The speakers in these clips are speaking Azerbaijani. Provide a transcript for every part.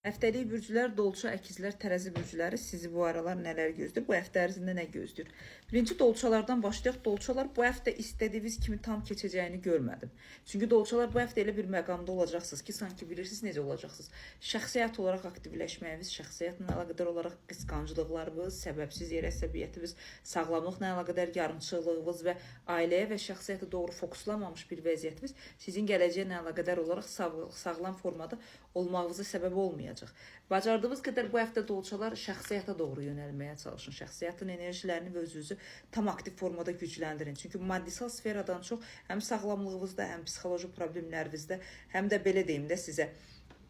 Həftəlik bürclər, dolça, əkizlər, tərəzi bürcləri sizi bu aralar nələr gözləyir? Bu həftə ərzində nə gözləyir? Birinci dolçalardan başlayaq. Dolçalar bu həftə istədiyiniz kimi tam keçəcəyini görmədim. Çünki dolçalar bu həftə elə bir məqamda olacaqsınız ki, sanki bilirsiniz necə olacaqsınız. Şəxsiyyət olaraq aktivləşməyiniz, şəxsiyyətlə əlaqədar olaraq qısqanclıqlarınız, səbəbsiz yerə əsabiyyətiniz, sağlamlıqla əlaqədar yarımçılığınız və ailəyə və şəxsiyyətə doğru fokuslamamış bir vəziyyətiniz sizin gələcəklə əlaqədar olaraq sağlam formada olmağınıza səbəb olmayacaq. Bacardığınız qədər bu həftə dolçalar şəxsiyyətə doğru yönəlməyə çalışın. Şəxsiyyətin enerjilərini və özünüzü tam aktiv formada gücləndirin. Çünki maddisal sferadan çox həm sağlamlığınızda, həm psixoloji problemlərinizdə, həm də belə deyim də sizə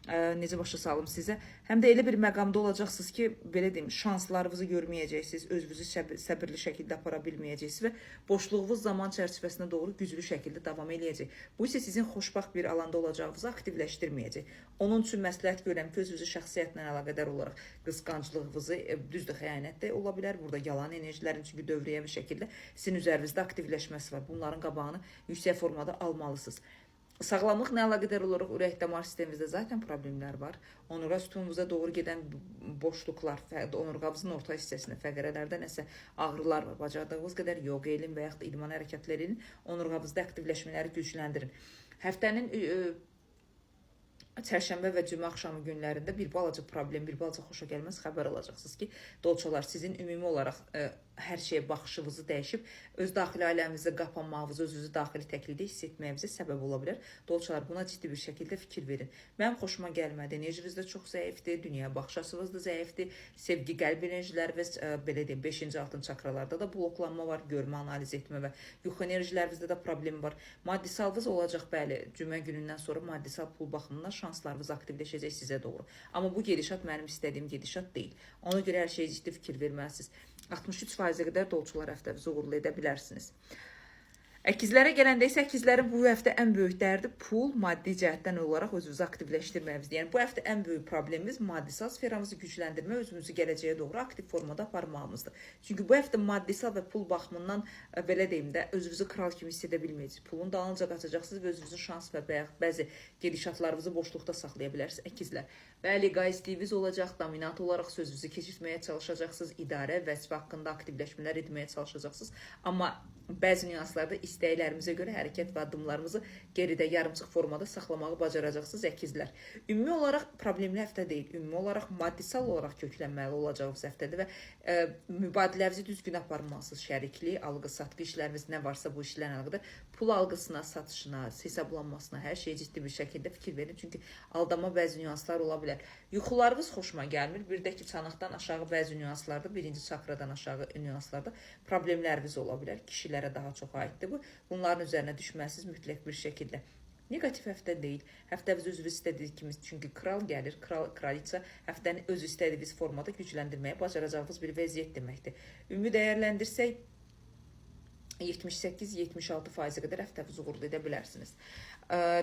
necə başa salım sizə, həm də elə bir məqamda olacaqsınız ki, belə deyim, şanslarınızı görməyəcəksiniz, özünüzü səbirli şəkildə apara bilməyəcəksiniz və boşluğunuz zaman çərçivəsinə doğru güclü şəkildə davam eləyəcək. Bu isə sizin xoşbaxt bir alanda olacağınızı aktivləşdirməyəcək. Onun üçün məsləhət görürəm ki, özünüzü şəxsiyyətlə əlaqədar olaraq qısqanclığınızı, düzdür, xəyanət də ola bilər, burada yalan enerjilərin çünki dövriyyəvi şəkildə sizin üzərinizdə aktivləşməsi var. Bunların qabağını yüksək formada almalısınız. Sağlamlıqla əlaqədar olaraq ürək-damar sisteminizdə zaten problemlər var. Onurğa sütununuza doğru gedən boşluqlar, onurğanızın orta hissəsində, fəqərələrdə nəsə ağrılar var. Bacardığınız qədər yoga elin və yaxud da idman hərəkətləri elin, onurğanızda aktivləşmələri gücləndirin. Həftənin çərşənbə və cümə axşamı günlərində bir balaca problem, bir balaca xoşa gəlməz xəbər alacaqsınız ki, dolçalar sizin ümumi olaraq hər şeyə baxışınızı dəyişib, öz daxili aləmizə qapanmağınızı, özünüzü daxili təklikdə hiss etməyinizə səbəb ola bilər. Dolçalar buna ciddi bir şəkildə fikir verin. Mənim xoşuma gəlmədi, enerjiniz də çox zəifdir, dünya baxış açınız da zəifdir, sevgi, qəlb enerjiləriniz, belə deyim, 5-ci, 6-cı çakralarda da bloklanma var, görmə, analiz etmə və yuxu enerjilərinizdə də problem var. Maddisalınız olacaq, bəli, cümə günündən sonra maddisal pul baxımından şanslarınız aktivləşəcək sizə doğru. Amma bu gedişat mənim istədiyim gedişat deyil. Ona görə hər şeyə ciddi fikir verməlisiniz. 63%-ə qədər dolçular həftənizi uğurlu edə bilərsiniz. Əkizlərə gələndə isə əkizlərin bu həftə ən böyük dərdi pul, maddi cəhətdən olaraq özünüzü aktivləşdirməyinizdir. Yəni bu həftə ən böyük problemimiz maddisal sferamızı gücləndirmə, özümüzü gələcəyə doğru aktiv formada aparmağımızdır. Çünki bu həftə maddisal və pul baxımından belə deyim də özünüzü kral kimi hiss edə bilməyəcəksiniz. Pulun dalınca qaçacaqsınız və özünüzün şans və bəzi gedişatlarınızı boşluqda saxlaya bilərsiniz əkizlər. Bəli, qaistiyiniz olacaq, dominant olaraq sözünüzü keçirtməyə çalışacaqsınız, idarə, vəzifə haqqında aktivləşmələr etməyə çalışacaqsınız. Amma bəzi nüanslarda istəklərimizə görə hərəkət və addımlarımızı geridə yarımçıq formada saxlamağı bacaracaqsınız əkizlər. Ümumi olaraq problemli həftə deyil, ümumi olaraq maddisal olaraq köklənməli olacağınız həftədir və mübadilənizi düzgün aparmalısınız. Şəriklik, alqı-satqı işləriniz nə varsa bu işlərlə əlaqədar pul alqısına, satışına, hesablanmasına hər şeyə ciddi bir şəkildə fikir verin. Çünki aldama bəzi nüanslar ola bilər. Yuxularınız xoşuma gəlmir. Bir də ki, çanaqdan aşağı bəzi nüanslarda, birinci çakradan aşağı nüanslarda problemləriniz ola bilər. Kişilərə daha çox aiddir bu. Bunların üzərinə düşməsiniz mütləq bir şəkildə. Negativ həftə deyil. Həftəniz özünüz istədiyiniz kimi, çünki kral gəlir, kraliça həftəni öz istədiyiniz formada gücləndirməyə bacaracağınız bir vəziyyət deməkdir. Ümumi dəyərləndirsək, 78-76%-ə qədər həftənizi uğurlu edə bilərsiniz.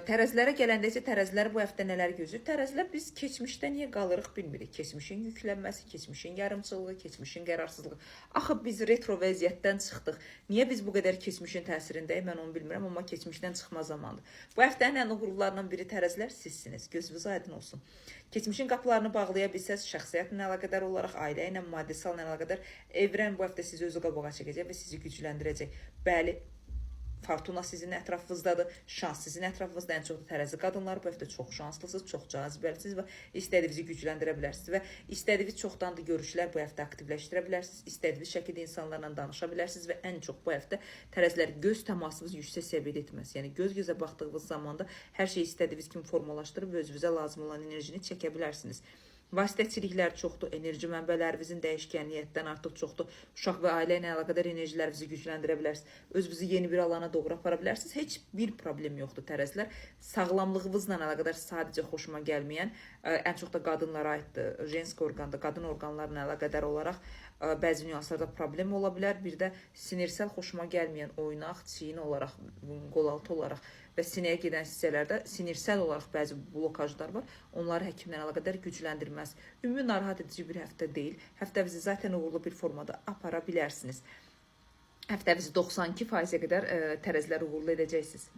Tərəzilərə gələndə isə tərəzilər bu həftə nələr gözləyir? Tərəzilər biz keçmişdə niyə qalırıq bilmirik. Keçmişin yüklənməsi, keçmişin yarımçılığı, keçmişin qərarsızlığı. Axı biz retro vəziyyətdən çıxdıq. Niyə biz bu qədər keçmişin təsirindəyik, mən onu bilmirəm, amma keçmişdən çıxma zamandır. Bu həftənin ən uğurlularından biri tərəzilər sizsiniz. Gözünüz aydın olsun. Keçmişin qapılarını bağlaya bilsəz, şəxsiyyətlə əlaqədar olaraq, ailə ilə, maddisalla əlaqədar evrən bu həftə sizi özü qabağa çəkəcək və sizi gücləndirəcək. Bəli, Fortuna sizin ətrafınızdadır, şans sizin ətrafınızda, ən çox da tərəzi qadınlar bu həftə çox şanslısınız, çox cazibəlisiniz və istədiyinizi gücləndirə bilərsiniz və istədiyiniz çoxdan da görüşlər bu həftə aktivləşdirə bilərsiniz, istədiyiniz şəkildə insanlarla danışa bilərsiniz və ən çox bu həftə tərəzilər göz təmasınız yüksək səviyyədə etməz. Yəni göz-gözə baxdığınız zamanda hər şeyi istədiyiniz kimi formalaşdırıb və özünüzə lazım olan enerjini çəkə bilərsiniz. Vasitəçiliklər çoxdur, enerji mənbələrinizin dəyişkənliyyətdən artıq çoxdur. Uşaq və ailə ilə əlaqədar enerjilərinizi gücləndirə bilərsiniz. Özünüzü yeni bir alana doğru apara bilərsiniz. Heç bir problem yoxdur tərəzilər. Sağlamlığınızla əlaqədar sadəcə xoşuma gəlməyən, ən çox da qadınlara aiddir. Jenski orqanda, qadın orqanlarına əlaqədar olaraq bəzi nüanslarda problem ola bilər. Bir də sinirsel xoşuma gəlməyən oynaq, çiyin olaraq, qolaltı olaraq və sinəyə gedən hissələrdə sinirsel olaraq bəzi blokajlar var. Onları həkimlə əlaqədar gücləndirməz. Ümumi narahat edici bir həftə deyil. Həftənizi zaten uğurlu bir formada apara bilərsiniz. Həftənizi 92%-ə qədər tərəzilər uğurlu edəcəksiniz.